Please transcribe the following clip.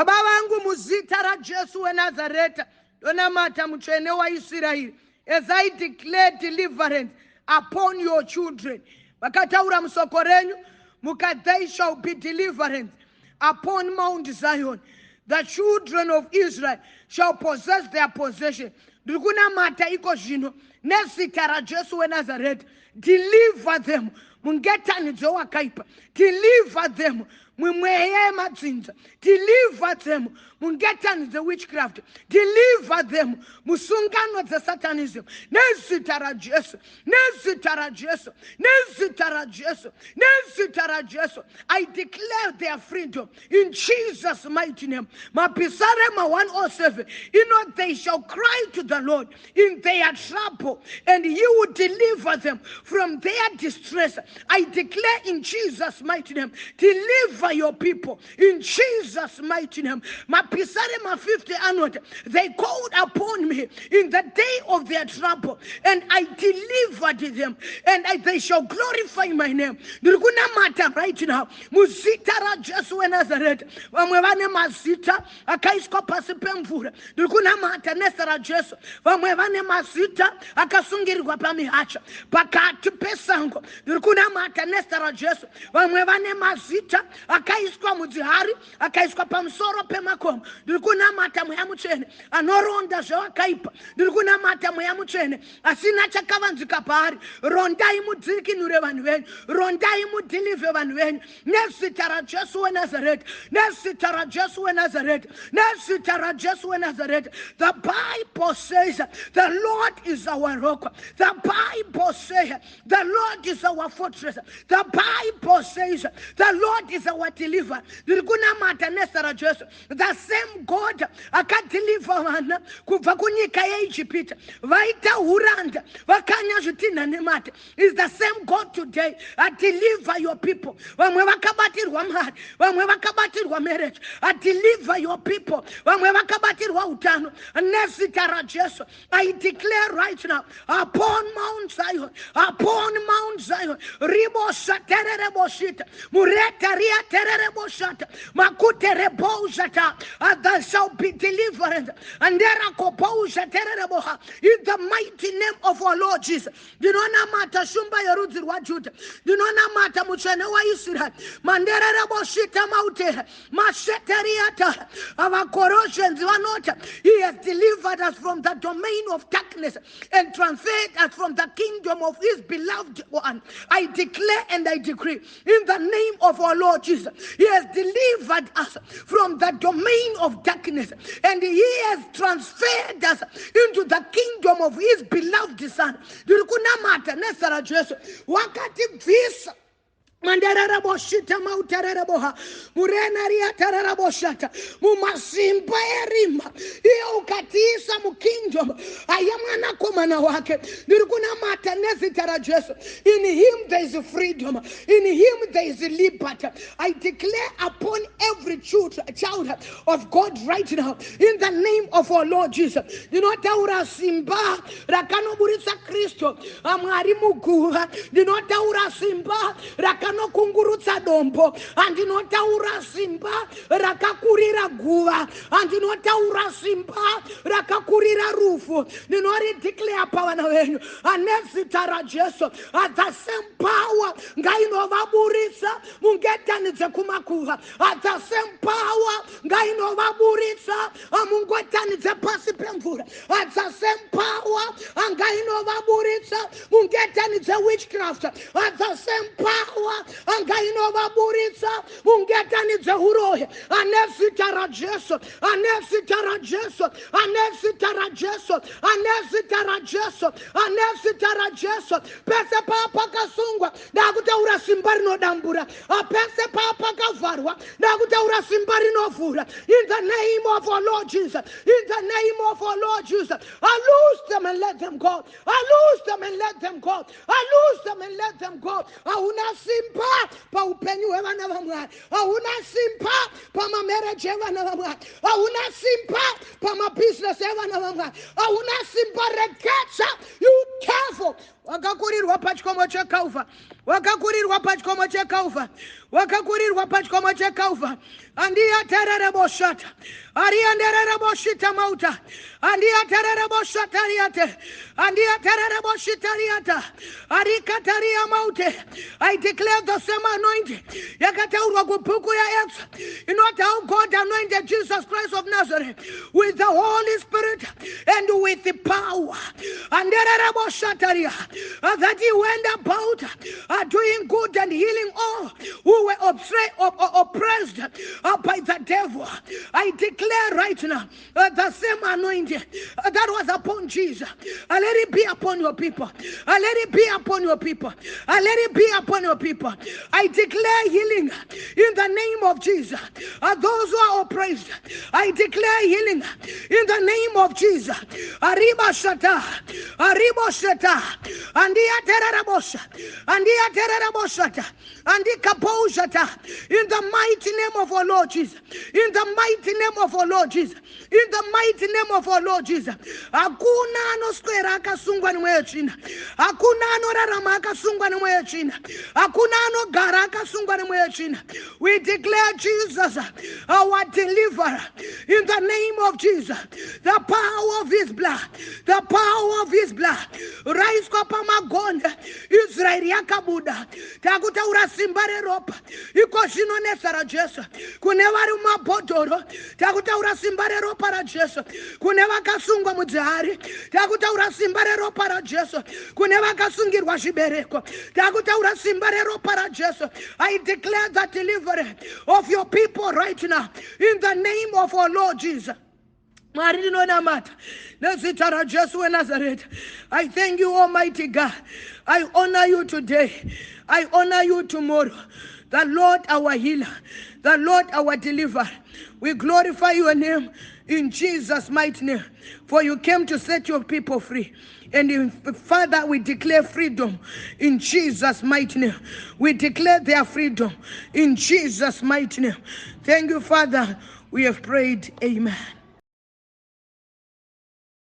Baba vangu muzita ra Jesu wa Nazareta, donamata mutsvene waIsraeri, as I declare deliverance upon your children. Vakataura musoko renyu, they shall be deliverance upon Mount Zion. The children of Israel shall possess their possession. Ndikunamata iko zvino nezita raJesu weNazareta, deliver them mungetanidzo wakaipa, deliver them mumweya yemadzinza, deliver them mungetanidzo witchcraft, deliver them musungano dzesatanism nezita raJesu, nezita raJesu, nezita raJesu, nezita raJesu. I declare their freedom in Jesus' mighty name. Mapisarema 107, they shall cry to the Lord in their trouble, and He will deliver them from their distress. I declare in Jesus' mighty name, deliver your people in Jesus' mighty name. Mapisarema 50 onward, they called upon me in the day of their trouble, and I delivered them, and they shall glorify my name. Nirikunamata right now, muzita raJesu weNazareta, vamwe vane mazita akaiswa pasi pemvura. Nirikunamata nesa raJesu, vamwe vane mazita akasungirirwa pamihacha pakati pesango. Nirikunamata nesa raJesu, vamwe vane mazita akaiswa mudzihari, akaiswa pamusoro pemakomo. Nirikunamata mweya mutsvene anoronda zvevakaipa. Nirikunamata mweya mutsvene asina chakavanzika paari. Rondai mudzikinure vanhu venyu, rondai mudhilivhe vanhu venyu nezita raJesu weNazareta, nezita raJesu weNazareta, nezita raJesu weNazareta. The Bible says the Lord is our rock. The Bible says the Lord is our fortress. The Bible says the Lord is our deliverer. Nirikunamata nezita raJesu, the same God akadeliver vana kubva kunyika yeIjipita vaita huranda vakanya zvitinha nemata is the same God today. Deliver your people. Vamwe vakabatirwa mari, vamwe vakabatirwa marriage. Deliver your people. Vamwe vakabatirwa utano nezita raJesu. I declare right now upon Mount Zion, upon Mount Zion, ribo saterere boshita, mureta ria terere boshata, makute rebo zata, there shall be deliverance. And there are kopousha terere boha in the mighty name of our Lord Jesus. Dinona mata shumba yerudzi rwa Juda, dinona mata mutsvene waIsrael, manderere boshita maute masheteriata. Our corrosions vanota, He has delivered us from the domain of darkness and transferred us from the kingdom of His beloved one. I declare and I decree in the name of our Lord Jesus, He has delivered us from the domain of darkness, and He has transferred us into the kingdom of His beloved Son. Nirikunamata nezita raJesu, wakati bvisa mandarara boshita mautarara boha murena ria tarara boshata mumasimba erima iyo ukatiisa mu kingdom ayamwana komana wake. Nirikunamata nezita raJesu, in Him there is freedom, in Him there is liberty. I declare upon every child of God right now in the name of our Lord Jesus. Ndinotaura simba rakanoburitsa Kristo amwari muguva, ndinotaura simba rakanokungurutsa dombo, andinotaura simba rakakurira guva, andinotaura simba rakakurira rufu. Ndinori declare pavana venyu anezita raJesu, the same power ngainovaburitsa mungetanidze kumakuva, the same power ngainovaburitsa mungetanidze pasi pemvura, the same power ngainovaburitsa mungetanidze witchcraft, the same power ngainovaburitsa mungetanidze uroyi. Anezita raJesu, anezita raJesu, anezita raJesu, anezita raJesu, anezita raJesu. Pese pakasungwa ndakutaura simba rinodambura, pese pakavharwa ndakutaura simba rinovhura. In the name of our Lord Jesus, in the name of our Lord Jesus, I loose them and let them go. I loose them and let them go. I loose them and let them go. Hauna simba pa upenyu wevana vamwari, hauna simba pa marriage evana vamwari, hauna simba pa business evana vamwari, hauna simba reketsa. You careful. Wakakurirwa pachikomo cheKalvari wakakurirwa pachikomo cheKalvari, wakakurirwa pachikomo cheKalvari. Andiaterere boshata, arianderere boshita mauta, andiaterere boshatariate, andiaterere boshitariata, arikataria maute. I declare the same anointing yakataurwa kubhuku ya Acts. You know how God anointed Jesus Christ of Nazareth with the Holy Spirit and with the power. Anderere boshataria, that he went about doing good and healing all who were oppressed by the devil. I declare right now the same anointing that was upon Jesus. Let it be upon your people. Let it be upon your people. Let it be upon your people. I declare healing in the name of Jesus. Those who are oppressed, I declare healing in the name of Jesus. Arriba shata, arriba shata, andia tererabosha, andia tereraboshata, andi kaposhata. In the mighty name of our Lord Jesus. In the mighty name of our Lord Jesus. In the mighty name of our Lord Jesus. Hakuna anoswera akasungwa nemweya china. Hakuna anorarama akasungwa nemweya china. Hakuna anogara akasungwa nemweya china. We declare Jesus our deliverer. In the name of Jesus. The power of his blood. The power of his blood. Rise kwa pamagonda. Israeli yakabuda. Takuta urasimbare ropa. Iko shinonesa ra Jesu. Kune vari mumabhodhoro. Takutaura simba reropa ra Jesu. Kune vakasungwa mudzihari. Takutaura simba reropa ra Jesu. Kune vakasungirwa zvibereko. Takutaura simba reropa ra Jesu. I declare the delivery of your people right now. In the name of our Lord Jesus. I thank you, Almighty God. I honor you today. I honor you tomorrow. The Lord our healer, the Lord our deliverer. We glorify your name in Jesus' mighty name. For you came to set your people free. And Father, we declare freedom in Jesus' mighty name. We declare their freedom in Jesus' mighty name. Thank you, Father. We have prayed. Amen.